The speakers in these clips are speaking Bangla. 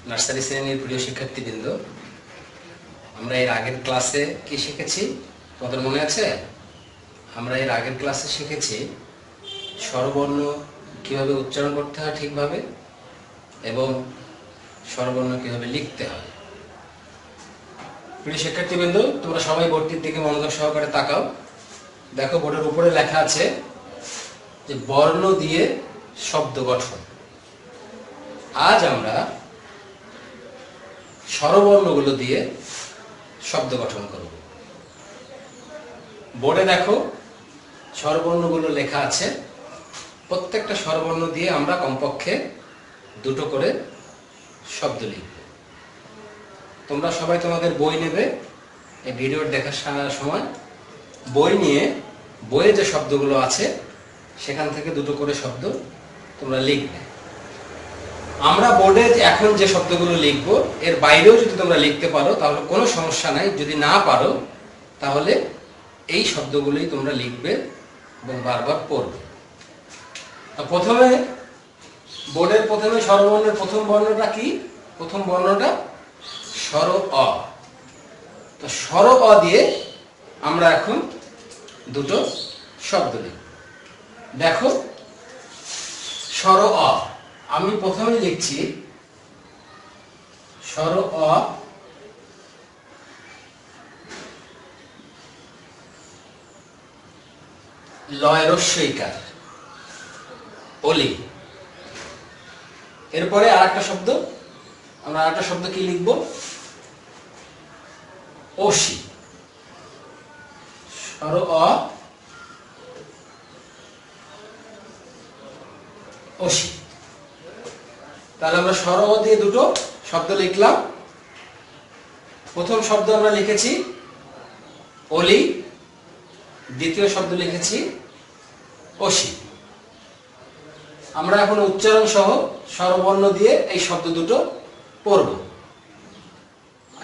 নার্সারি শ্রেণীর প্রিয় শিক্ষার্থীবৃন্দ, আমরা এর আগের ক্লাসে কি শিখেছি তোমাদের মনে আছে? আমরা এর আগের ক্লাসে শিখেছি স্বরবর্ণ কিভাবে উচ্চারণ করতে হয় ঠিকভাবে এবং স্বরবর্ণ কিভাবে লিখতে হয়। প্রিয় শিক্ষার্থীবৃন্দ, তোমরা সবাই বোর্ডটির দিকে মনোযোগ সহকারে তাকাও। দেখো, বোর্ডের উপরে লেখা আছে যে বর্ণ দিয়ে শব্দ গঠন। আজ আমরা স্বরবর্ণগুলো দিয়ে শব্দ গঠন করব। বোর্ডে দেখো স্বরবর্ণগুলো লেখা আছে। প্রত্যেকটা স্বরবর্ণ দিয়ে আমরা কমপক্ষে দুটো করে শব্দ লিখব। তোমরা সবাই তোমাদের বই নেবে। এই ভিডিও দেখার সময় বই নিয়ে বইয়ে যে শব্দগুলো আছে সেখান থেকে দুটো করে শব্দ তোমরা লিখবে। আমরা বোর্ডে এখন যে শব্দগুলো লিখবো এর বাইরেও যদি তোমরা লিখতে পারো তাহলে কোনো সমস্যা নাই। যদি না পারো তাহলে এই শব্দগুলোই তোমরা লিখবে এবং বারবার পড়বে। প্রথমে বোর্ডের প্রথমে স্বরবর্ণের প্রথম বর্ণটা কি? প্রথম বর্ণটা স্বর অ। তো স্বর অ দিয়ে আমরা এখন দুটো শব্দ লিখব। দেখো, স্বর অ আমি প্রথমে লিখছি স্বর অ লয় রস্যইকার অলি। এরপরে আরেকটা শব্দ, আমরা আরেকটা শব্দ কি লিখব? অসি। স্বর অ অসি। তাহলে আমরা স্বর অ দিয়ে দুটো শব্দ লিখলাম। প্রথম শব্দ আমরা লিখেছি অলি, দ্বিতীয় শব্দ লিখেছি অসি। আমরা এখন উচ্চারণ সহ স্বরবর্ণ দিয়ে এই শব্দ দুটো পড়ব।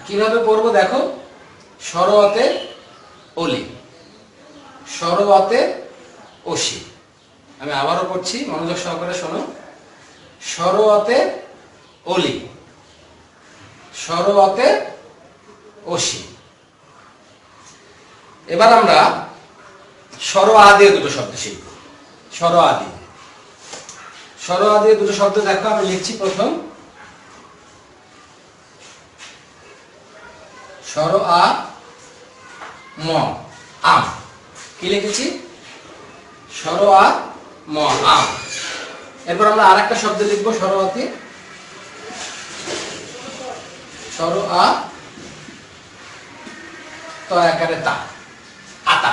কিভাবে পড়ব দেখো, স্বর অতে অলি, স্বর অতে অসি। আমি আবারও পড়ছি, মনোযোগ সহকারে শোনো। স্বর অতে অলি, স্বর অতে অসি। এবার আমরা স্বর আ দিয়ে দুটো শব্দ শিখব। স্বর আ দিয়ে, স্বর আ দিয়ে দুটো শব্দ দেখো আমি লিখছি। প্রথম স্বর আ ম, আম। কি লিখেছি? স্বর আ ম, আম। এরপর আমরা আরেকটা শব্দ লিখবো স্বর আতে, স্বর আ ত আকারে তা, আতা।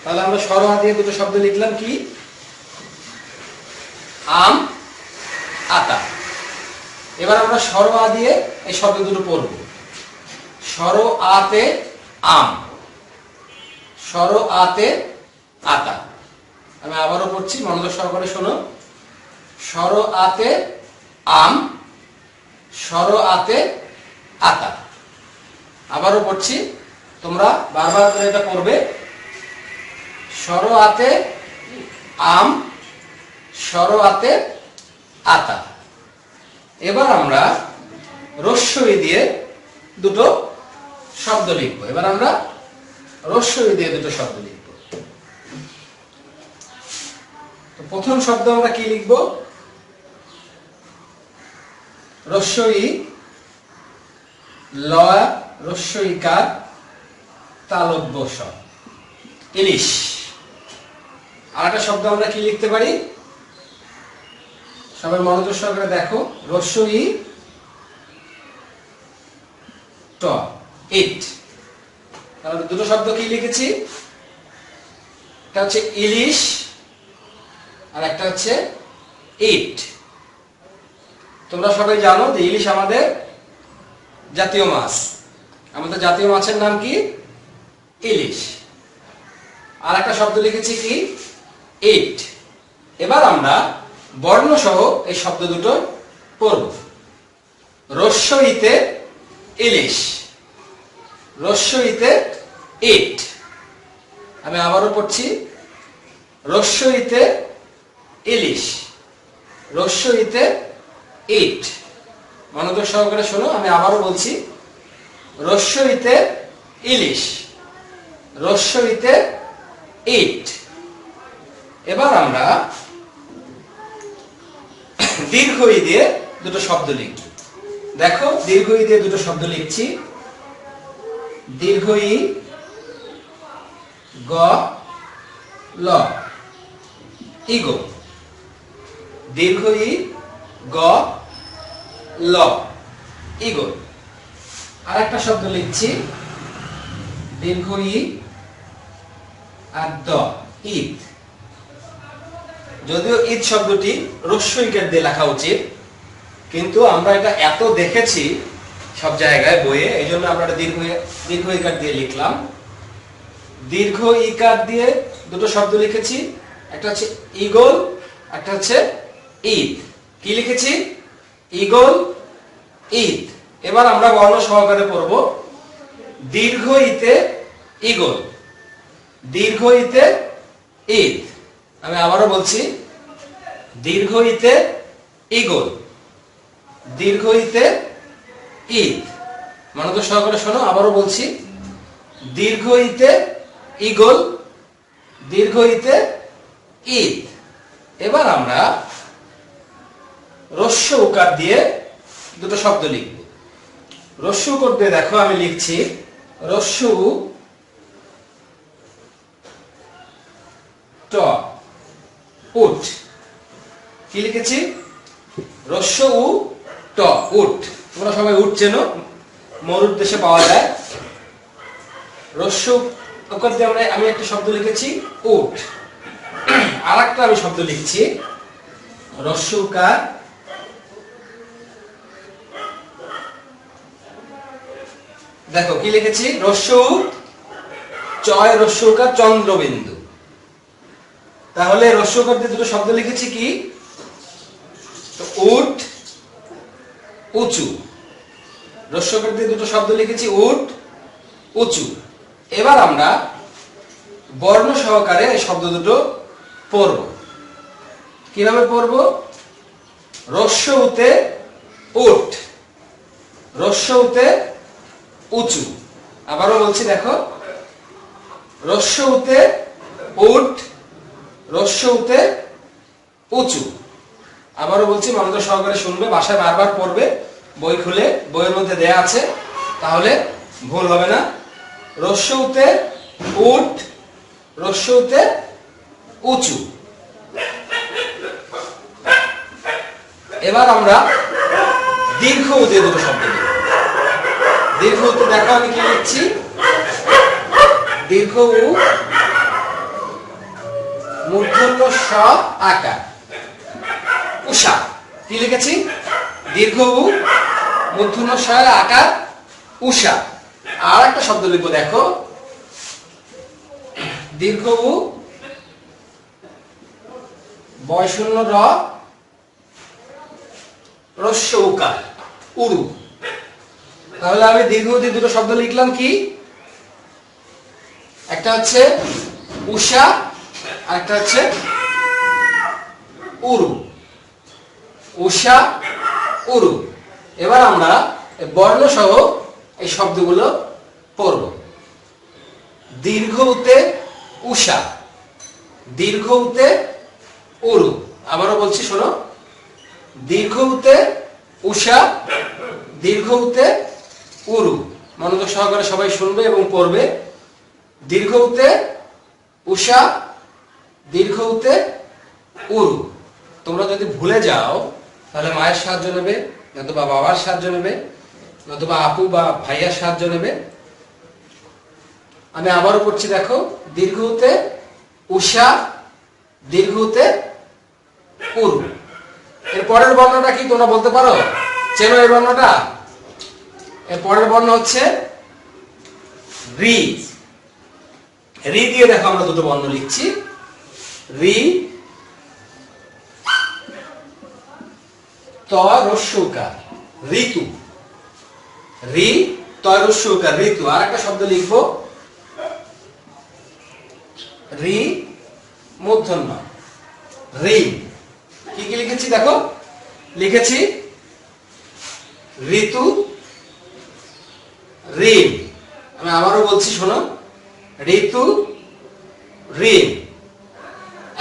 তাহলে আমরা স্বর আ দিয়ে দুটো শব্দ লিখলাম, কি? আম, আতা। এবার আমরা স্বর আ দিয়ে এই শব্দ দুটো পড়ব। স্বর আতে আম, স্বর আতে আতা। আমি আবারও পড়ছি, মনোযোগ সহকারে শোনো। স্বর আতে আম, স্বর আতে আতা। আবারও পড়ছি, তোমরা বারবার করে এটা পড়বে। স্বর আতে আম, স্বর আতে আতা। এবার আমরা রস্যই দিয়ে দুটো শব্দ লিখব। এবার আমরা রস্যই দিয়ে দুটো শব্দ লিখব। তো প্রথম শব্দ আমরা কি লিখব? রস্যই ল রস্যইকার তালব্য স, ইলিশ। আরেকটা শব্দ আমরা কি লিখতে পারি? সবাই মনোযোগ সহকারে দেখো। রস্যই ট, ইট। তাহলে দুটো শব্দ কি লিখেছি? একটা হচ্ছে ইলিশ আর একটা হচ্ছে ইট। তোমরা সবাই জানো যে ইলিশ আমাদের জাতীয় মাছ। আমাদের জাতীয় মাছের নাম কি? ইলিশ। আর একটা শব্দ লিখেছি কি? ইট। এবার আমরা বর্ণ সহ এই শব্দ দুটো পড়ব। রস্যইতে ইলিশ, রস্যইতে ইট। আমি আবারও পড়ছি, রস্যইতে ইলিশ, রস্যইতে ইট। মনোযোগ সহকারে শোনো, আমি আবারও বলছি, রস্যইতে ইলিশ, রস্যইতে ইট। এবার আমরা দীর্ঘ ই দিয়ে দুটো শব্দ লিখব। দেখো, দীর্ঘ ই দিয়ে দুটো শব্দ লিখছি। দীর্ঘ ই গ ল, ইগো। দীর্ঘ ই গ ল, ইগো। আর একটা শব্দ লিখছি, দীর্ঘ ই আর দ, ঈদ। যদিও ঈদ শব্দটি রস্যইকার দিয়ে লেখা উচিত, কিন্তু আমরা এটা এত দেখেছি সব জায়গায় বইয়ে, এই জন্য আমরা এটা দীর্ঘ ইকার দিয়ে লিখলাম। দীর্ঘ ইকার দিয়ে দুটো শব্দ লিখেছি, একটা হচ্ছে ইগল, একটা হচ্ছে ঈদ। কি লিখেছি? ইগল, ঈদ। এবার আমরা বর্ণ সহকারে পড়ব। দীর্ঘ ইতে ইগল, দীর্ঘ ইতে ঈদ। আমি আবারও বলছি, দীর্ঘ ইতে ইগল, দীর্ঘ ইতে ঈদ। মনোযোগ সহকারে শোনো, আবারও বলছি, দীর্ঘ ইতে ইগল, দীর্ঘ ইতে ঈদ। এবার আমরা রস্য উকার দিয়ে দুটো শব্দ লিখব। রস্য উকার দিয়ে দেখো আমি লিখছি, রস্য ট, উট। কি লিখেছি? রস্য উ ট, উট। তোমরা সবাই উট চেনো, মরুর দেশে পাওয়া যায়। রস্য উকার দিয়ে আমি একটা শব্দ লিখেছি, উট। আর একটা আমি শব্দ লিখছি, রস্য উকার দেখো কি লিখেছি, রস্য চয়, রস্য উকার চন্দ্রবিন্দু। তাহলে রস্য উকার দিয়ে দুটো শব্দ লিখেছি, কি? উট, উঁচু। রস্য উকার দিয়ে দুটো শব্দ লিখেছি, উট, উঁচু। এবার আমরা বর্ণ সহকারে এই শব্দ দুটো পড়ব। কিভাবে পড়ব? রস্য উতে উট, রস্য উতে উঁচু। আবারও বলছি, দেখো, রস্য উতে উট, রস্য উতে উঁচু। আবারও বলছি, মনোযোগ সহকারে শুনবে, বাসায় বারবার পড়বে, বই খুলে, বইয়ের মধ্যে দেয়া আছে, তাহলে ভুল হবে না। রস্য উতে উট, রস্য উতে উঁচু। এবার আমরা দীর্ঘ উ দিয়ে দুটো শব্দ লিখব। দীর্ঘ উতে দেখো আমি কি লিখছি, দীর্ঘ উ মূর্ধন্য স আকার, উষা। কি লিখেছি? দীর্ঘ উ মূর্ধন্য স আকার, উষা। আর একটা শব্দ লিখব, দেখো, দীর্ঘ উ বয়শূন্য র, রস্য উকার, উরু। তাহলে আমি দীর্ঘ উ দিয়ে দুটো শব্দ লিখলাম, কি? একটা হচ্ছে উষা, আর একটা হচ্ছে উরু। উষা, উরু। এবার আমরা বর্ণ সহ এই শব্দগুলো পড়ব। দীর্ঘ উতে উষা, দীর্ঘ উতে উরু। আবারও বলছি, শোনো, দীর্ঘ উতে উষা, দীর্ঘ উতে উরু। মনোযোগ সহকারে সবাই শুনবে এবং পড়বে। দীর্ঘ উতে উষা, দীর্ঘ উতে উরু। তোমরা যদি ভুলে যাও তাহলে মায়ের সাহায্য নেবে, নতুবা বাবার সাহায্য নেবে, নতুবা আপু বা ভাইয়ার সাহায্য নেবে। আমি আবারও পড়ছি, দেখো, দীর্ঘ উতে উষা, দীর্ঘ উতে উরু। এর পরের বর্ণটা কি তোমরা বলতে পারো? চেনো এই বর্ণটা? এর পরের বর্ণ হচ্ছে রি। রি দিয়ে দেখো আমরা দুটো বর্ণ লিখছি, রি ত রস্য উকার, ঋতু। রি ত রস্য উকার, ঋতু। আর একটা শব্দ লিখবো, রি মূর্ধন্য, ঋণ। কি কি লিখেছি দেখো, লিখেছি ঋতু, ঋণ। আমি আবারও বলছি, শোনো, ঋতু, ঋণ।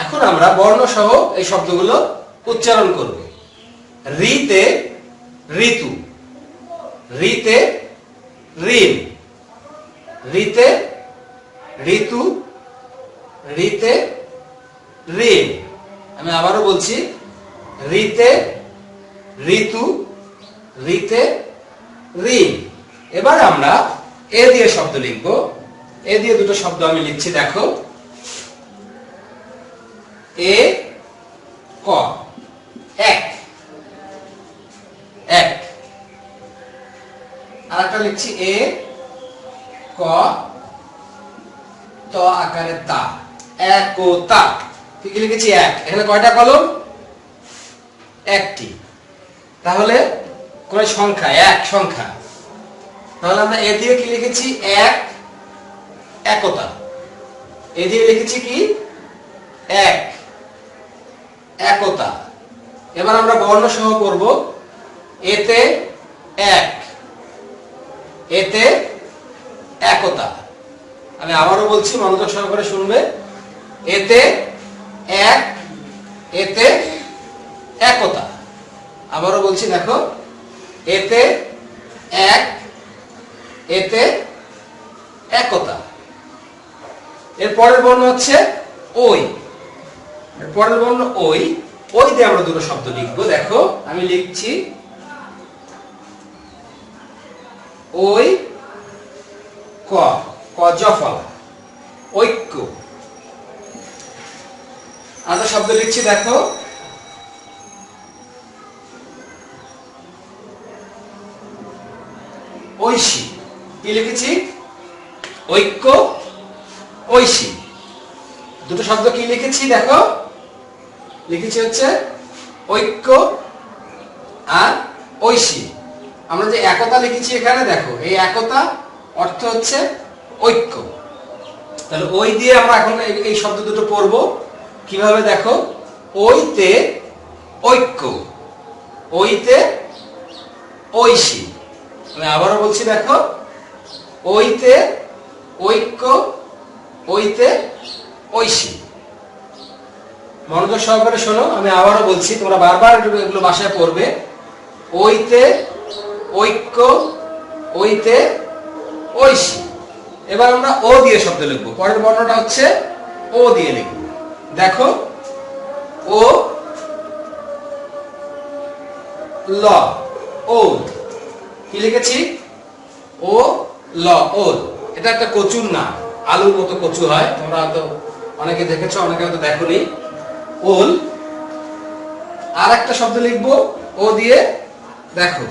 এখন আমরা বর্ণ সহ এই শব্দগুলো উচ্চারণ করব। ঋতে ঋতু, ঋতে ঋণ, ঋতে ঋতু, ঋতে ঋণ। আমি আবারও বলছি, ঋতে ঋতু, ঋতে ঋণ। এবার আমরা এ দিয়ে শব্দ লিখব। এ দিয়ে দুটো শব্দ আমি লিখছি, দেখো। এ ক, এক, এক। আর একটা লিখছি এ ক ত আকারে তা, একতা। কি লিখেছি? এক। এখানে কয়টা কলম? একটি। তাহলে কোন সংখ্যা? এক সংখ্যা। তাহলে আমরা এ দিয়ে কি লিখেছি? এক, একতা। এ দিয়ে লিখেছি কি? এক, একতা। এবার আমরা বর্ণ সহ করব। এতে এক, এতে একতা। আমি আবারও বলছি, মনোযোগ সহকারে শুনবে। এতে এক, এতে একতা। আবারও বলছি, দেখো। এতে এক, এতে একতা। এর পরের বর্ণ হচ্ছে ওই। এর পরের বর্ণ ওই। ওই দিয়ে আমরা দুটো শব্দ লিখবো, দেখো। আমি লিখছি ওই ক, ক জফলা, ঐক্য। আমরা শব্দ লিখছি, দেখো। ঐশী। কি লিখেছি? ঐক্য, ঐশী। দুটো শব্দ কি লিখেছি? দেখো, লিখেছি হচ্ছে ঐক্য আর ঐশী। আমরা যে একতা লিখেছি এখানে, দেখো, এই একতা অর্থ হচ্ছে ঐক্য। তাহলে ওই দিয়ে আমরা এখন এই শব্দ দুটো পড়ব। কিভাবে? দেখো, ওইতে ঐক্য, ওইতে ঐশী। আমি আবারও বলছি, দেখো। ওইতে ঐক্য, ওইতে ঐশী। মনোযোগ সহকারে শোনো, আমি আবারও বলছি, তোমরা বারবার এগুলো বাসায় পড়বে। ওইতে ঐক্য, ওইতে ঐশী। এবার আমরা ও দিয়ে শব্দ লিখবো। পরের বর্ণটা হচ্ছে ও দিয়ে লিখব। দেখো, ও ল, ওল। কি লিখেছি? ও ল, ওল। এটা একটা কচুর নাম, আলুর মতো কচু হয়। তোমরা হয়তো অনেকে দেখেছো, অনেকে হয়তো দেখোনি। ওল। আর একটা শব্দ লিখবো ও দিয়ে, দেখো।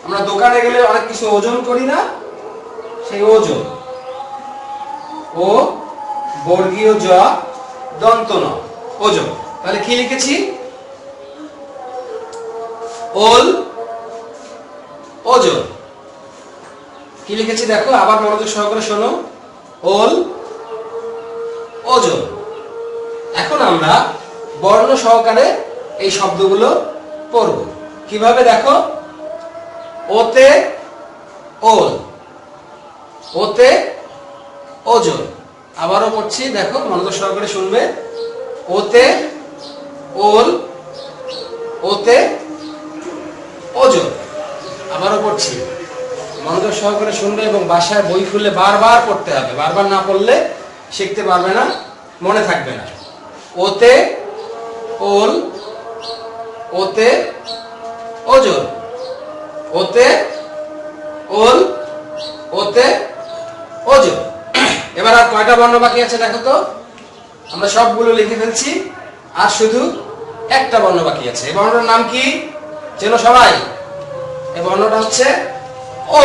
আমরা দোকানে গেলে অনেক কিছু ওজন করি না? সেই ওজন। ও বর্গীয় জ, দন্ত ন, ওজন। তাহলে কি লিখেছি? ওল, ওজন। কি লিখেছি? দেখো, আবার মনোযোগ সহকারে শোনো। ওল, ওজন। এখন আমরা বর্ণ সহকারে এই শব্দগুলো পড়ব। কিভাবে? দেখো, ওতে ওল, ওতে ওজন। আবারও পড়ছি, দেখো, মনোযোগ সহকারে শুনবে। ওতে ওল, ওতে ওজন। আবারও পড়ছি, মনোযোগ সহকারে শুনবে এবং বাসায় বই খুলে বারবার পড়তে হবে। বারবার না পড়লে শিখতে পারবে না, মনে থাকবে না। ওতে ওল, ওতে ওজন, ওতে ওল, ওতে ওজন। এবার আর কয়টা বর্ণ বাকি আছে দেখো তো? আমরা সবগুলো লিখে ফেলছি, আর শুধু একটা বর্ণ বাকি আছে। এই বর্ণটার নাম কি চেনো সবাই? এই বর্ণটা হচ্ছে ও।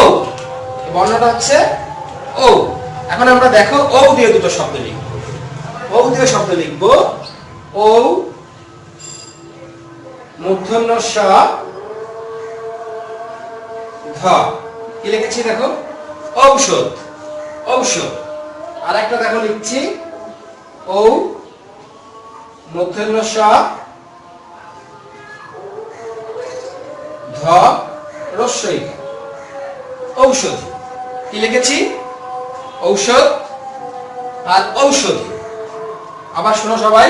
এই বর্ণটা হচ্ছে ও। এখন আমরা দেখো, ও দিয়ে দুটো শব্দ লিখব। ও দিয়ে শব্দ লিখব। ও মূর্ধন্য স, ধ। কি লিখেছি? দেখো, ঔষধ, ঔষধ। আর একটা দেখো লিখছি, ও মূর্ধন্য স, ধ, র। রস্যইকার, ঔষধি। কি লিখেছি? ঔষধ আর ঔষধি। আবার শোনো সবাই,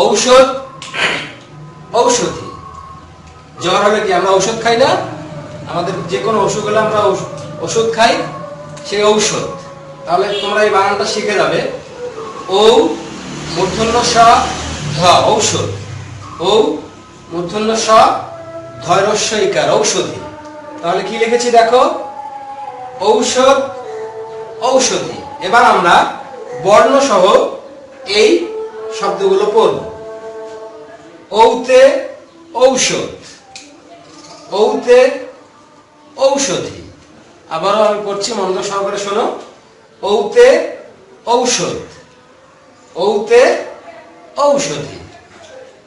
ঔষধ, ঔষধি। জ্বর হলে কি আমরা ঔষধ খাই না? আমাদের যে কোনো অসুখ হলে আমরা ওষুধ খাই, সেই ঔষধ। তাহলে তোমরা এই বানানটা শিখে যাবে। ঔ মূর্ধন্য স ধ, ঔষধ। ঔ মূর্ধন্য স ধয় রস্যইকার, ঔষধি। তাহলে কি লিখেছি দেখো? ঔষধ, ঔষধি। এবার আমরা বর্ণ সহ এই শব্দগুলো পড়ব। ঔতে ঔষধ, ঔতে ঔষধি। আবারও আমি পড়ছি, মনোযোগ সহকারে শোনো। ঔতে ঔষধ, ঔতে ঔষধি।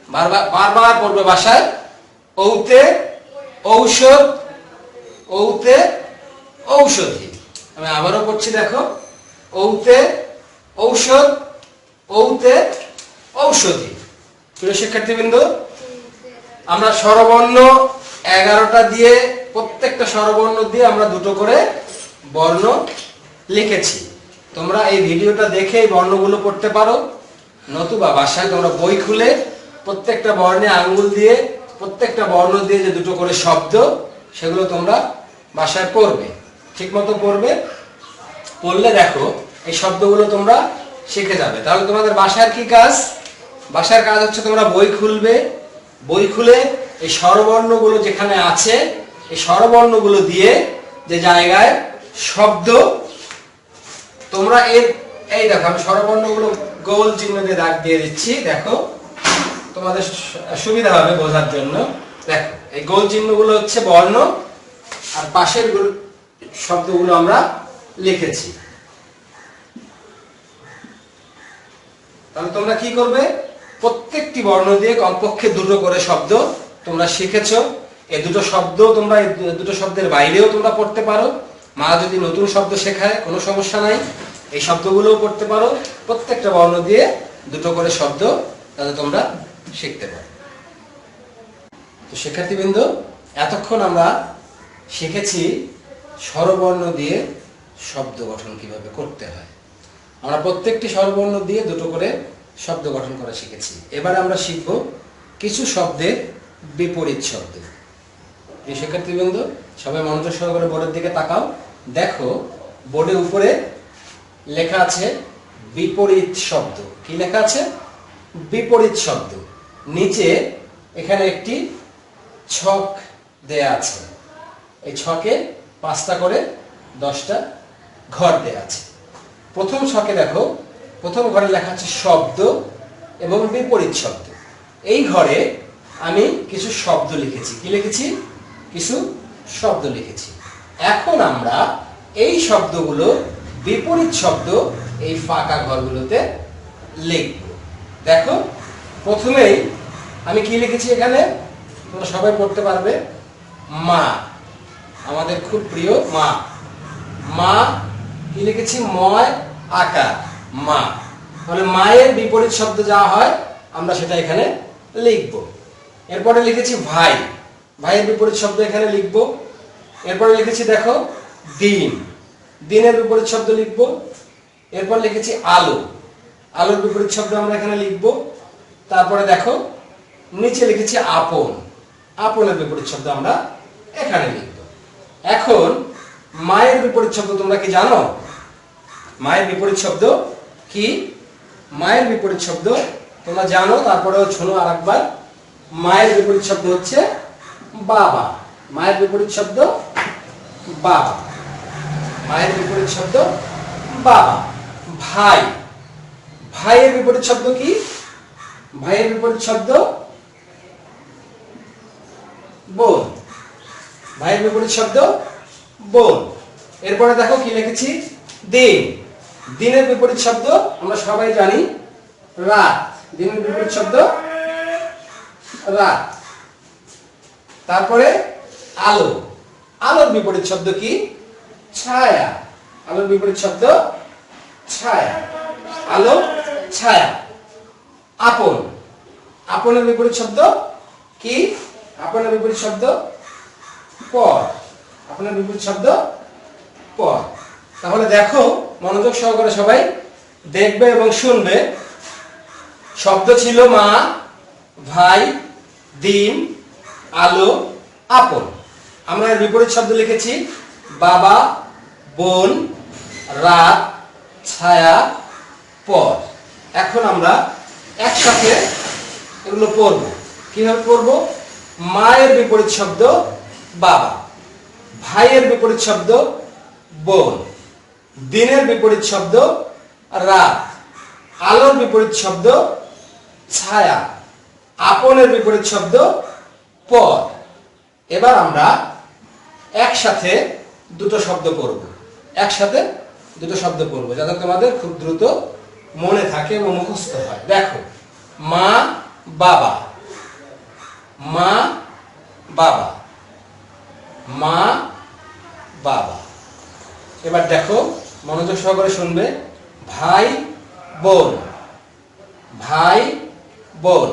বারবার বারবার পড়বে বাসায়। ঔতে ঔষধ, ঔতে ঔষধি। আমি আবারও পড়ছি, দেখো। ঔতে ঔষধ, ঔতে ঔষধি। প্রিয় শিক্ষার্থীবৃন্দ, আমরা স্বরবর্ণ 11টা দিয়ে, প্রত্যেকটা স্বরবর্ণ দিয়ে আমরা দুটো করে বর্ণ লিখেছি। তোমরা এই ভিডিওটা দেখে এই বর্ণগুলো পড়তে পারো, নতুবা বাসায় তোমরা বই খুলে প্রত্যেকটা বর্ণে আঙ্গুল দিয়ে, প্রত্যেকটা বর্ণ দিয়ে যে দুটো করে শব্দ, সেগুলো তোমরা বাসায় পড়বে, ঠিক মতো পড়বে। পড়লে দেখো এই শব্দগুলো তোমরা শিখে যাবে। তাহলে তোমাদের বাসার কি কাজ? বাসার কাজ হচ্ছে তোমরা বই খুলবে, বই খুলে এই স্বরবর্ণগুলো যেখানে আছে, এই স্বরবর্ণগুলো দিয়ে যে জায়গায় শব্দ তোমরা এই দেখো, আমি স্বরবর্ণগুলো গোল চিহ্ন দিয়ে দাগ দিয়ে দিচ্ছি, দেখো তোমাদের সুবিধা হবে বোঝার জন্য। দেখো এই গোল চিহ্নগুলো হচ্ছে বর্ণ, আর পাশের শব্দগুলো আমরা লিখেছি। তাহলে তোমরা কি করবে? প্রত্যেকটি বর্ণ দিয়ে কমপক্ষে দুটো করে শব্দ তোমরা শিখেছো। এই দুটো শব্দ তোমরা, এই দুটো শব্দের বাইরেও তোমরা পড়তে পারো। মা যদি নতুন শব্দ শেখায় কোনো সমস্যা নাই, এই শব্দগুলোও পড়তে পারো। প্রত্যেকটা বর্ণ দিয়ে দুটো করে শব্দ তাহলে তোমরা শিখতে পারো। তো শিক্ষার্থীবৃন্দ, এতক্ষণ আমরা শিখেছি স্বরবর্ণ দিয়ে শব্দ গঠন কিভাবে করতে হয়। আমরা প্রত্যেকটি স্বরবর্ণ দিয়ে দুটো করে শব্দ গঠন করা শিখেছি। এবার আমরা শিখব কিছু শব্দের বিপরীত শব্দ। এই শিক্ষার্থীবৃন্দ, সবাই মনোযোগ সহকারে বোর্ডের দিকে তাকাও। দেখো বোর্ডের উপরে লেখা আছে বিপরীত শব্দ। কি লেখা আছে? বিপরীত শব্দ। নিচে এখানে একটি ছক দেয়া আছে। এই ছকে 5টা করে 10টা ঘর দেয়া আছে। প্রথম ছকে দেখো, প্রথম ঘরে লেখা আছে শব্দ এবং বিপরীত শব্দ। এই ঘরে আমি কিছু শব্দ লিখেছি। কি লিখেছি? কিছু শব্দ লিখেছি। এখন আমরা এই শব্দগুলো, বিপরীত শব্দ, এই ফাঁকা ঘরগুলোতে লিখব। দেখো প্রথমেই আমি কি লিখেছি এখানে, তোমরা সবাই পড়তে পারবে। মা, আমাদের খুব প্রিয় মা। মা কি লিখেছি? ময় আকার, মা। তাহলে মায়ের বিপরীত শব্দ যা হয় আমরা সেটা এখানে লিখব। এরপরে লিখেছি ভাই, ভাইয়ের বিপরীত শব্দ এখানে লিখব। এরপরে লিখেছি দেখো দিন, দিনের বিপরীত শব্দ লিখব। এরপর লিখেছি আলো, আলোর বিপরীত শব্দ আমরা এখানে লিখব। তারপরে দেখো নিচে লিখেছি আপন, আপনের বিপরীত শব্দ আমরা এখানে লিখব। এখন মায়ের বিপরীত শব্দ তোমরা কি জানো? মায়ের বিপরীত শব্দ কি? মায়ের বিপরীত শব্দ তোমরা জানো, তারপরেও শোনো আরেকবার। মায়ের বিপরীত শব্দ হচ্ছে বাবা। মায়ের বিপরীত শব্দ বাবা, মায়ের বিপরীত শব্দ বাবা। ভাই, ভাইয়ের বিপরীত শব্দ কি? ভাইয়ের বিপরীত শব্দ বোন, ভাইয়ের বিপরীত শব্দ বোন। এরপরে দেখো কি লিখেছি? দিন, দিনের বিপরীত শব্দ আমরা সবাই জানি রাত। দিনের বিপরীত শব্দ রাত। তারপরে আলো, আলোর বিপরীত শব্দ কি? ছায়া, আলোর বিপরীত শব্দ ছায়া। আলো, ছায়া। আপন, আপনের বিপরীত শব্দ কি? আপনের বিপরীত শব্দ পর। আপনার বিপরীত শব্দ পর। তাহলে দেখো, মনোযোগ সহকারে সবাই দেখবে এবং শুনবে। শব্দ ছিল মা, ভাই, দিন, আলো, আপন। আমরা এর বিপরীত শব্দ লিখেছি বাবা, বোন, রাত, ছায়া, পর। এখন আমরা একসাথে এগুলো পড়ব। কিভাবে পড়ব? মায়ের বিপরীত শব্দ বাবা, ভাইয়ের বিপরীত শব্দ বোন, দিনের বিপরীত শব্দ রাত, আলোর বিপরীত শব্দ ছায়া, আপনের বিপরীত শব্দ পর। এবার আমরা একসাথে দুটো শব্দ পড়ব। একসাথে দুটো শব্দ পড়ব যাতে তোমাদের খুব দ্রুত মনে থাকে এবং মুখস্থ হয়। দেখো, মা, বাবা, মা, বাবা, মা, বাবা। এবার দেখো, মনোযোগ সহকারে শুনবে। ভাই, বোন, ভাই, বোন,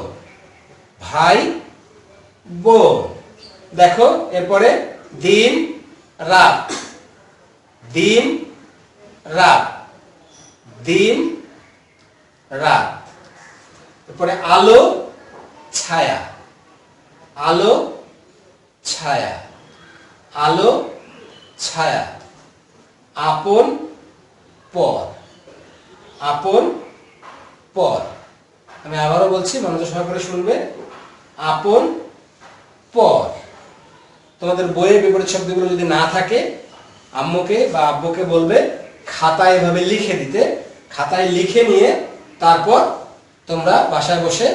ভাই, বোন। দেখো, এরপরে দিন, রাত, দিন, রাত, দিন, রাত। এরপরে আলো, ছায়া, আলো, ছায়া, আলো, ছায়া, আপন, পর, আপন, পর। আমি আবারও বলছি, মনোযোগ সহকারে শুনবে। আপন, পর। তোমাদের বইয়ের বিপরীত শব্দগুলো যদি না থাকে, আম্মুকে বা আব্বুকে বলবে খাতায় এভাবে লিখে দিতে। খাতায় লিখে নিয়ে তারপর তোমরা বাসায় বসে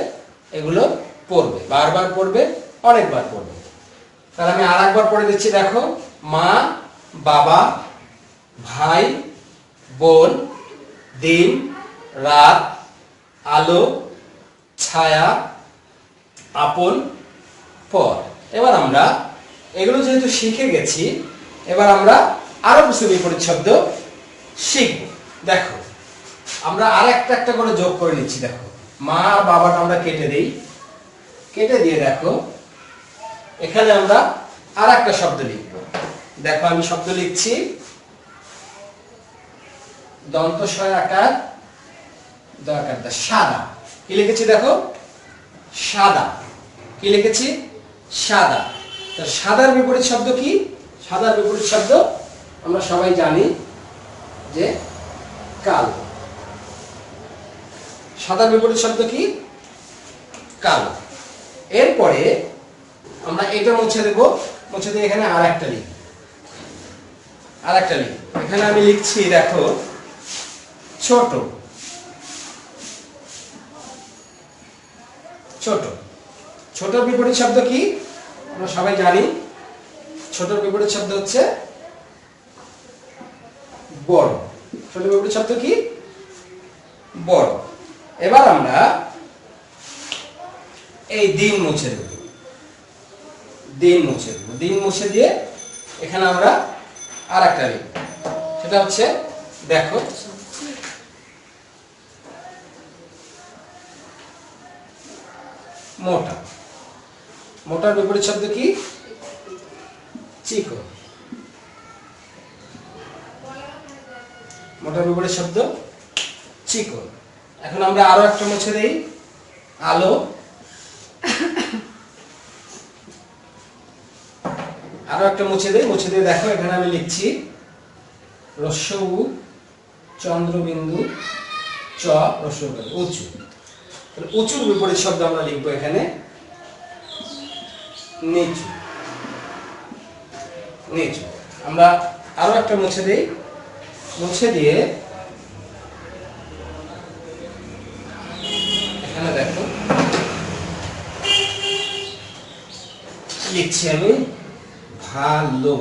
এগুলো পড়বে, বারবার পড়বে, অনেকবার পড়বে। তাহলে আমি আর একবার পড়ে দিচ্ছি। দেখো, মা, বাবা, ভাই, বোন, দিন, রাত, আলো, ছায়া, আপন, পর। এবার আমরা এগুলো যেহেতু শিখে গেছি, এবার আমরা আরো কিছু বিপরীত শব্দ শিখব। দেখো, আমরা আর একটা করে যোগ করে নিচ্ছি। দেখো, মা আর বাবাটা আমরা কেটে দিই। কেটে দিয়ে দেখো, এখানে আমরা আর একটা শব্দ লিখব। দেখো, আমি শব্দ লিখছি দন্ত সয় আকার, দয়াকার দা, সাদা। কি লিখেছি? দেখো, সাদা। কি লিখেছি? সাদা। তো সাদার বিপরীত শব্দ কি? সাদার বিপরীত শব্দ আমরা সবাই জানি যে কালো। সাদার বিপরীত শব্দ কি? কালো। এরপরে আমরা এটা মুছে দেব। মুছে দিয়ে এখানে আর একটা লিখ, আর একটা লিখ। এখানে আমি লিখছি, দেখো, ছোট। ছোট। ছোটর বিপরীত শব্দ কি? আমরা সবাই জানি। ছোটর বিপরীত শব্দ হচ্ছে বড়। ছোটর বিপরীত শব্দ কি? বড়। এবার আমরা এই দিন মুছে দেব। দিন মুছে দেব। দিন মুছে দিয়ে এখানে আমরা আর একটা লিখব। সেটা হচ্ছে, দেখো, মোটা। মোটার বিপরীত শব্দ কি? চিকন। মোটার বিপরীত শব্দ চিকন। এখন আমরা আরো একটা মুছে দেই, আলো। আরো একটা মুছে দেই। মুছে দিয়ে দেখো, এখানে আমি লিখছি রস্য উ, চন্দ্রবিন্দু, চ, রস্য উঁচু। উঁচুর বিপরীত শব্দ আমরা লিখবো এখানে নিচু। নিচু। আমরা আরো একটা মুছে দিই। মুছে দিয়ে এখানে দেখো লিখছি আমি ভালো।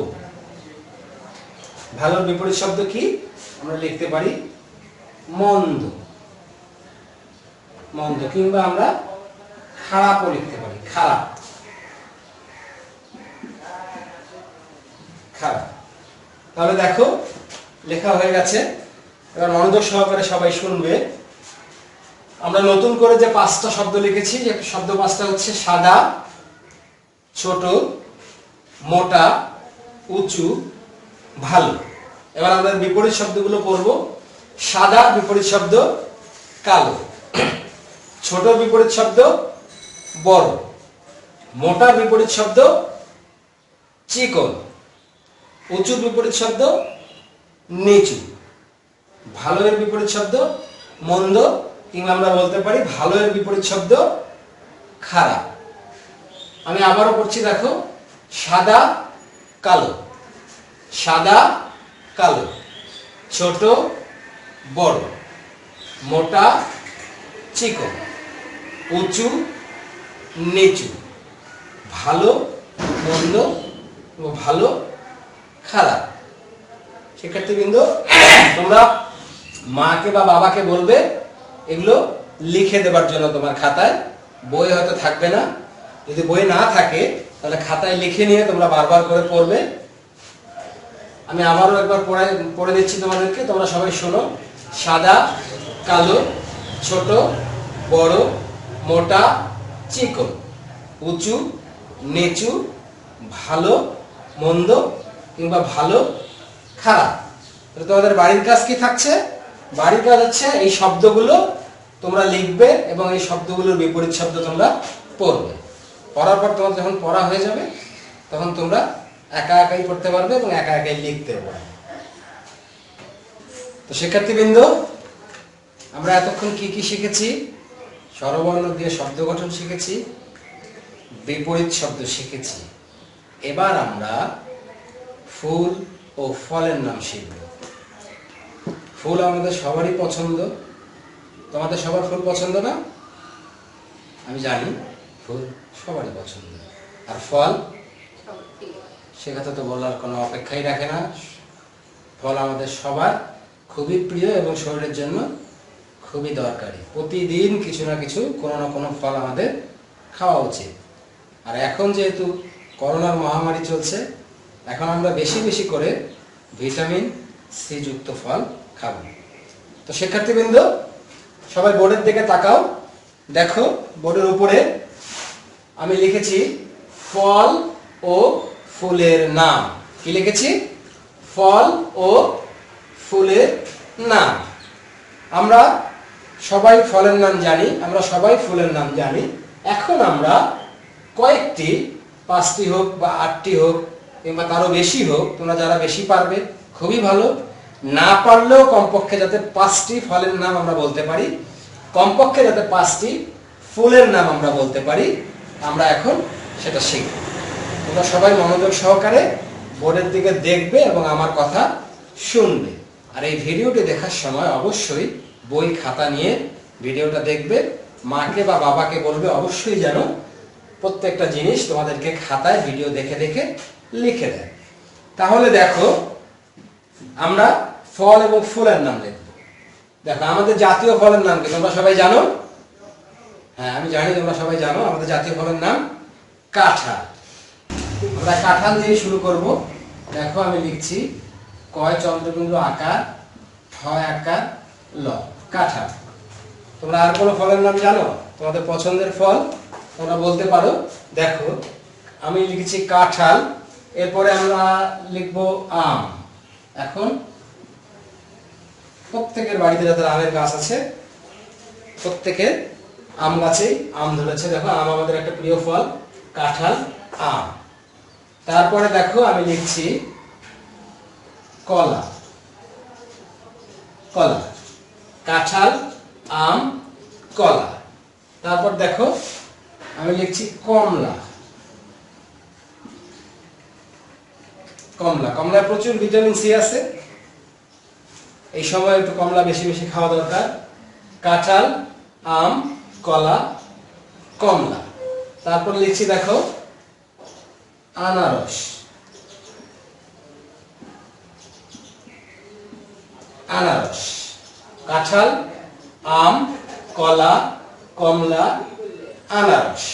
ভালোর বিপরীত শব্দ কি? আমরা লিখতে পারি মন্দ। মন্দ। কিংবা আমরা খারাপও লিখতে পারি, খারাপ। খারাপ। তাহলে দেখো, লেখা হয়ে গেছে। এবার মনোযোগ সহকারে সবাই শুনবে। আমরা নতুন করে যে 5টা শব্দ লিখেছি, যে শব্দ 5টা হচ্ছে সাদা, ছোট, মোটা, উঁচু, ভালো। এবার আমরা বিপরীত শব্দগুলো পড়ব। সাদা বিপরীত শব্দ কালো, ছোট বিপরীত শব্দ বড়, মোটা বিপরীত শব্দ চিকন, উঁচু বিপরীত শব্দ নিচু, ভালো এর বিপরীত শব্দ মন্দ, কিংবা আমরা বলতে পারি ভালো এর বিপরীত শব্দ খারাপ। আমি আবারও পড়ছি, দেখো। সাদা কালো, সাদা কালো, ছোট বড়, মোটা চিকন, উঁচু নিচু, ভালো মন্দ, ভালো খারাপ। শিক্ষার্থীবৃন্দ, তোমরা মাকে বা বাবাকে বলবে এগুলো লিখে দেবার জন্য তোমার খাতায়। বই হয়তো থাকবে না, যদি বই না থাকে তাহলে খাতায় লিখে নিয়ে তোমরা বারবার করে পড়বে। আমি আবারও একবার পড়ে দিচ্ছি তোমাদেরকে, তোমরা সবাই শোনো। সাদা কালো, ছোট বড়, মোটা চিকন, উঁচু নিচু, ভালো মন্দ কিংবা ভালো খারাপ। তোমাদের বাড়ির কাজ কি থাকছে? বাড়ির কাজ হচ্ছে এই শব্দগুলো তোমরা লিখবে এবং এই শব্দগুলোর বিপরীত শব্দ তোমরা পড়বে। পড়ার পর তোমার যখন পড়া হয়ে যাবে তখন তোমরা একা একাই পড়তে পারবে এবং একা একাই লিখতে পারবে। তো শিক্ষার্থীবৃন্দ, আমরা এতক্ষণ কি কি শিখেছি? স্বরবর্ণ দিয়ে শব্দ গঠন শিখেছি, বিপরীত শব্দ শিখেছি। এবার আমরা ফুল ও ফলের নাম শিখব। ফুল আমাদের সবারই পছন্দ। তোমাদের সবার ফুল পছন্দ না? আমি জানি ফুল সবারই পছন্দ। আর ফল, সে কথা তো বলার কোনো অপেক্ষাই রাখে না। ফল আমাদের সবার খুবই প্রিয় এবং শরীরের জন্য খুবই দরকারি। প্রতিদিন কিছু না কিছু, কোনো না কোনো ফল আমাদের খাওয়া উচিত। আর এখন যেহেতু করোনার মহামারী চলছে, এখন আমরা বেশি বেশি করে ভিটামিন সি যুক্ত ফল খাব। তো শিক্ষার্থীবৃন্দ, সবাই বোর্ডের দিকে তাকাও। দেখো, বোর্ডের উপরে আমি লিখেছি ফল ও ফুলের নাম। কি লিখেছি? ফল ও ফুলের নাম। আমরা সবাই ফলের নাম জানি, আমরা সবাই ফুলের নাম জানি। এখন আমরা কয়েকটি, 5টি হোক বা 8টি হোক কিংবা তারও বেশি হোক, তোমরা যারা বেশি পারবে খুবই ভালো, না পারলেও কমপক্ষে যাতে 5টি ফলের নাম আমরা বলতে পারি, কমপক্ষে যাতে 5টি ফুলের নাম আমরা বলতে পারি, আমরা এখন সেটা শিখব। তোমরা সবাই মনোযোগ সহকারে বোর্ডের দিকে দেখবে এবং আমার কথা শুনবে। আর এই ভিডিওটি দেখার সময় অবশ্যই বই খাতা নিয়ে ভিডিওটা দেখবে। মাকে বা বাবাকে বলবে অবশ্যই যেন প্রত্যেকটা জিনিস তোমাদেরকে খাতায় ভিডিও দেখে দেখে লিখে দেয়। তাহলে দেখো, আমরা ফল এবং ফুলের নাম লিখব। দেখো, আমাদের জাতীয় ফলের নাম কি তোমরা সবাই জানো? হ্যাঁ, আমি জানি তোমরা সবাই জানো। আমাদের জাতীয় ফলের নাম কাঁঠাল। আমরা কাঁঠাল দিয়ে শুরু করব। দেখো, আমি লিখছি কয় চন্দ্রবিন্দু আকার, ঠ আকার, ল, কাঁঠাল। তোমরা আর কোনো ফলের নাম জানো? তোমাদের পছন্দের ফল তোমরা বলতে পারো। দেখো, আমি লিখেছি কাঁঠাল, এরপরে আমরা লিখব আম। এখন প্রত্যেকের বাড়িতে যাদের আমের গাছ আছে, প্রত্যেকের আম গাছেই আম ধরেছে। দেখো, আম আমাদের একটা প্রিয় ফল। কাঁঠাল, আম। তারপরে দেখো, আমি লিখছি কলা। কলা, কাঁঠাল, আম, কলা। তারপর দেখো, আমি লিখছি কমলা। কমলা, কমলায় প্রচুর ভিটামিন সি আছে, এই সময় একটু কমলা বেশি বেশি খাওয়া দরকার। কাঁঠাল, আম, কলা, কমলা। তারপর লিখছি দেখো আনারস। আনারস, কাঁঠাল, আম, কলা, কমলা, আনারস।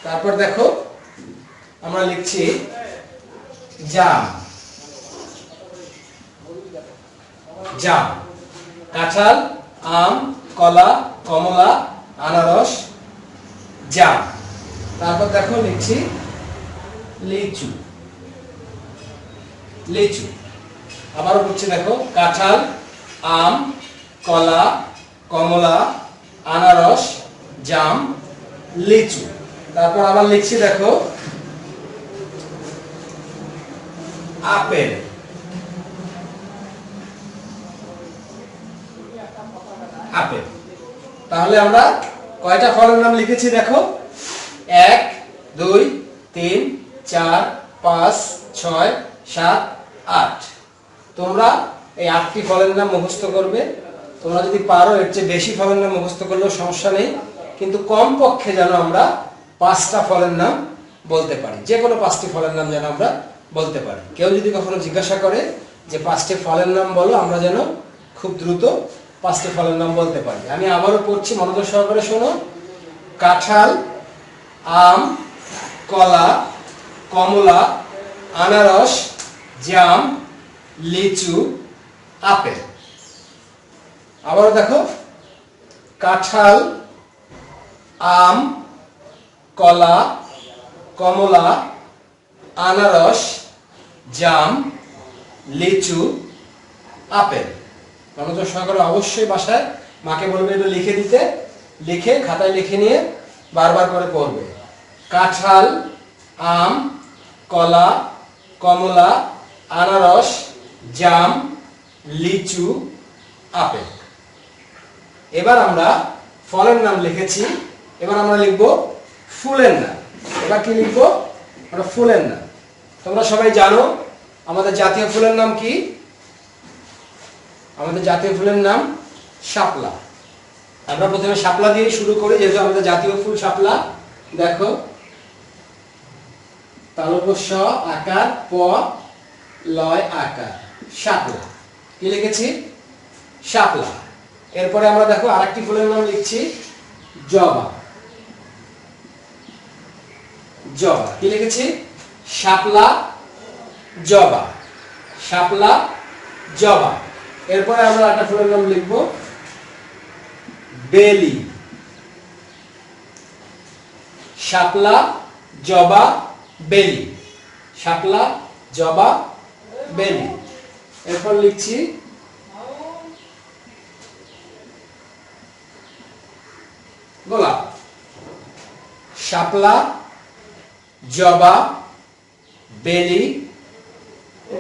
তারপর দেখো, আমরা লিখছি জাম। জাম, কাঁঠাল, আম, কলা, কমলা, আনারস, জাম। তারপর দেখো লিখছি লিচু। লিচু। আবারও পড়ছি দেখো, কাঁঠাল, আম, কলা, কমলা, আনারস, জাম, লিচু। তারপর আবার লিখছি দেখো, আপেল। আপেল। তাহলে আমরা কয়টা ফলের নাম লিখেছি দেখো, 1 2 3 4 5 6 7 8। তোমরা এই 8টি ফলের নাম মুখস্থ করবে। তোমরা যদি পারো এর চেয়ে বেশি ফলের নাম মুখস্থ করলেও সমস্যা নেই, কিন্তু কমপক্ষে যেন আমরা 5টা ফলের নাম বলতে পারি। যে কোনো 5টি ফলের নাম যেন আমরা বলতে পারি। কেউ যদি কখনো জিজ্ঞাসা করে যে 5টি ফলের নাম বলো, আমরা যেন খুব দ্রুত 5টি ফলের নাম বলতে পারি। আমি আবারও পড়ছি, মনোযোগ সহকারে শোনো। কাঁঠাল, আম, কলা, কমলা, আনারস, জাম, লিচু, আপেল। আবারও দেখো, কাঁঠাল, আম, কলা, কমলা, আনারস, জাম, লিচু, আপেল। মনোযোগ সহকারে অবশ্যই বাসায় মাকে বলবে এটা লিখে দিতে, লিখে খাতায় লিখে নিয়ে বারবার করে পড়বে। কাঁঠাল, আম, কলা, কমলা, আনারস, জাম, লিচু, আপেল। এবার আমরা ফলের নাম লিখেছি, এবার আমরা লিখব ফুলের নাম। এবার কি লিখবো? আমরা ফুলের নাম। তোমরা সবাই জানো আমাদের জাতীয় ফুলের নাম কি? আমাদের জাতীয় ফুলের নাম শাপলা। আমরা প্রথমে শাপলা দিয়ে শুরু করি, যেহেতু আমাদের জাতীয় ফুল শাপলা। দেখো, তালব্য আকার, প লয় আকার, শাপলা। কি লিখেছি? শাপলা। এরপরে আমরা দেখো আরেকটি ফুলের নাম লিখছি জবা। জবা। কি লিখেছি? শাপলা, জবা। শাপলা, জবা। এরপরে আমরা একটা ফুলের নাম লিখব বেলি। শাপলা, জবা, বেলি। শাপলা, জবা, বেলি। এরপর লিখছি গোলাপ। শাপলা, জবা, বেলি,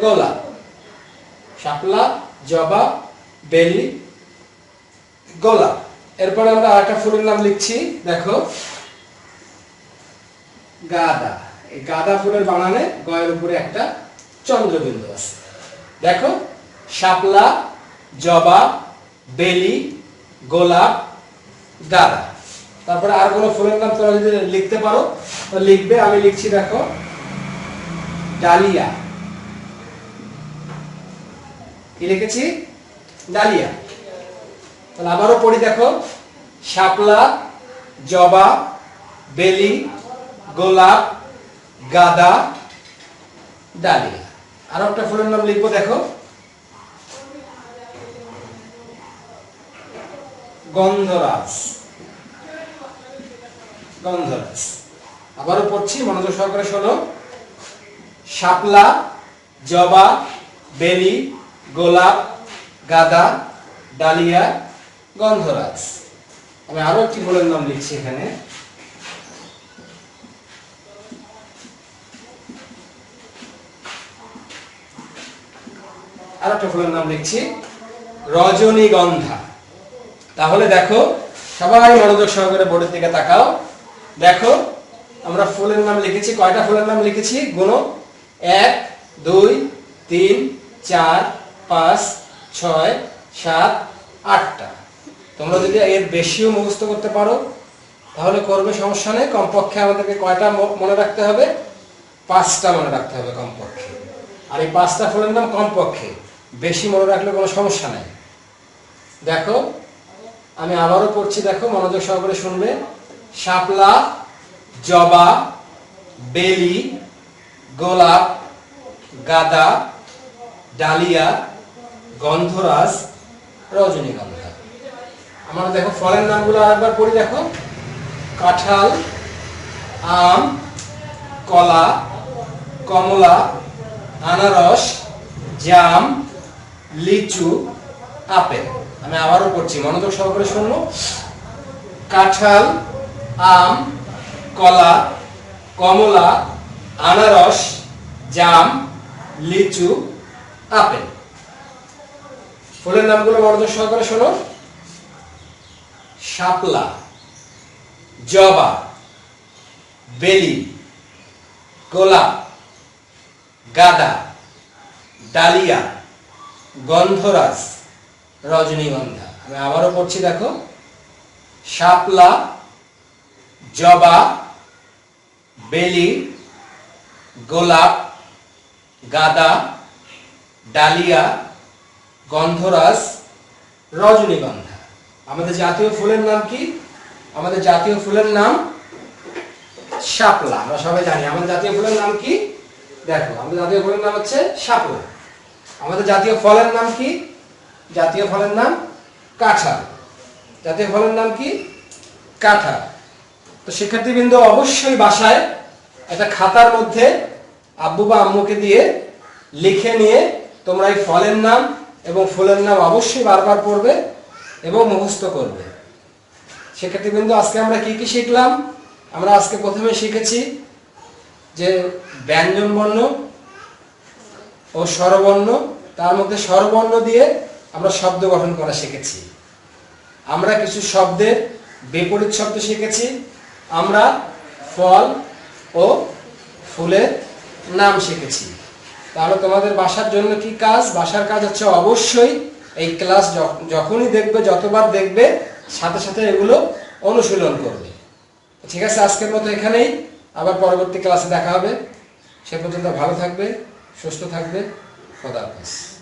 গোলাপ। শাপলা, জবা, বেলি, গোলাপ। এরপরে আমরা আরেকটা ফুলের নাম লিখছি, দেখো গাঁদা। এই গাঁদা ফুলের বানানে গয়ের উপরে একটা চন্দ্রবিন্দু আছে। দেখো, শাপলা, জবা, বেলি, গোলাপ, গাঁদা। তারপরে আর কোনো ফুলের নাম তোমরা যদি লিখতে পারো তো লিখবে। আমি লিখছি দেখো ডালিয়া। কি লিখেছি? ডালিয়া। তাহলে আবারও পড়ি, দেখো শাপলা, জবা, বেলি, গোলাপ, গাঁদা, ডালিয়া। আরো একটা ফুলের নাম লিখবো, দেখো গন্ধরাজ। গন্ধরাজ। আবারও পড়ছি, মনোযোগ সহকারে শোনো। শাপলা, জবা, বেলি, গোলাপ, গাঁদা, ডালিয়া, গন্ধরাজ। আমি আরো একটি ফুলের নাম লিখছি এখানে, আর একটা ফুলের নাম লিখছি রজনীগন্ধা। তাহলে দেখো, সবাই মনোযোগ সহকারে বোর্ডের দিকে তাকাও। দেখো, আমরা ফুলের নাম লিখেছি। কয়টা ফুলের নাম লিখেছি? গুনো। 1 2 3 4 5 6 7 8টা। তোমরা যদি এর বেশিও মুখস্থ করতে পারো তাহলে করবে, সমস্যা নেই। কমপক্ষে আমাদেরকে কয়টা মনে রাখতে হবে? 5টা মনে রাখতে হবে কমপক্ষে। আর এই 5টা ফুলের নাম কমপক্ষে, বেশি মনে রাখলে কোনো সমস্যা নেই। দেখো, আমি আবারও পড়ছি, দেখো মনোযোগ সহকারে শুনবে। শাপলা, জবা, বেলি, গোলাপ, গাঁদা, ডালিয়া, গন্ধরাজ, রজনীগন্ধা। আমরা দেখো ফলের নামগুলো আরেকবার পড়ি। দেখো কাঁঠাল, আম, কলা, কমলা, আনারস, জাম, লিচু, আপেল। আমি আবারও পড়ছি, মনোযোগ সহকারে শুনলো। কাঁঠাল, আম, কলা, কমলা, আনারস, জাম, লিচু, আপেল। ফুলের নামগুলো মনোযোগ সহকারে শোনো। শাপলা, জবা, বেলি, গোলাপ, গাঁদা, ডালিয়া, গন্ধরাজ, রজনীগন্ধা। আমি আবারও পড়ছি, দেখো। শাপলা, জবা, বেলি, গোলাপ, গাঁদা, ডালিয়া, গন্ধরাজ, রজনীগন্ধা। আমাদের জাতীয় ফুলের নাম কি? আমাদের জাতীয় ফুলের নাম শাপলা। আমরা সবাই জানি আমাদের জাতীয় ফুলের নাম কি। দেখো, আমাদের জাতীয় ফুলের নাম হচ্ছে শাপলা। আমাদের জাতীয় ফলের নাম কি? জাতীয় ফলের নাম কাঁঠাল। জাতীয় ফলের নাম কি? কাঁঠাল। তো শিক্ষার্থীবৃন্দ, অবশ্যই বাসায় একটা খাতার মধ্যে আব্বু বা আম্মুকে দিয়ে লিখে নিয়ে তোমরা এই ফলের নাম এবং ফুলের নাম অবশ্যই বারবার পড়বে এবং মুখস্থ করবে। শিক্ষার্থীবৃন্দ, আজকে আমরা কি কি শিখলাম? আমরা আজকে প্রথমে শিখেছি যে ব্যঞ্জন বর্ণ ও স্বরবর্ণ, তার মধ্যে স্বরবর্ণ দিয়ে আমরা শব্দ গঠন করা শিখেছি। আমরা কিছু শব্দের বিপরীত শব্দ শিখেছি। আমরা ফল ও ফুলের নাম শিখেছি। তাহলে তোমাদের বাসার জন্য কি কাজ? বাসার কাজ হচ্ছে অবশ্যই এই ক্লাস যখনই দেখবে, যতবার দেখবে, সাথে সাথে এগুলো অনুশীলন করবে। ঠিক আছে, আজকের মতো এখানেই। আবার পরবর্তী ক্লাসে দেখা হবে। সে পর্যন্ত ভালো থাকবে, সুস্থ থাকবে। খোদা হাফেজ।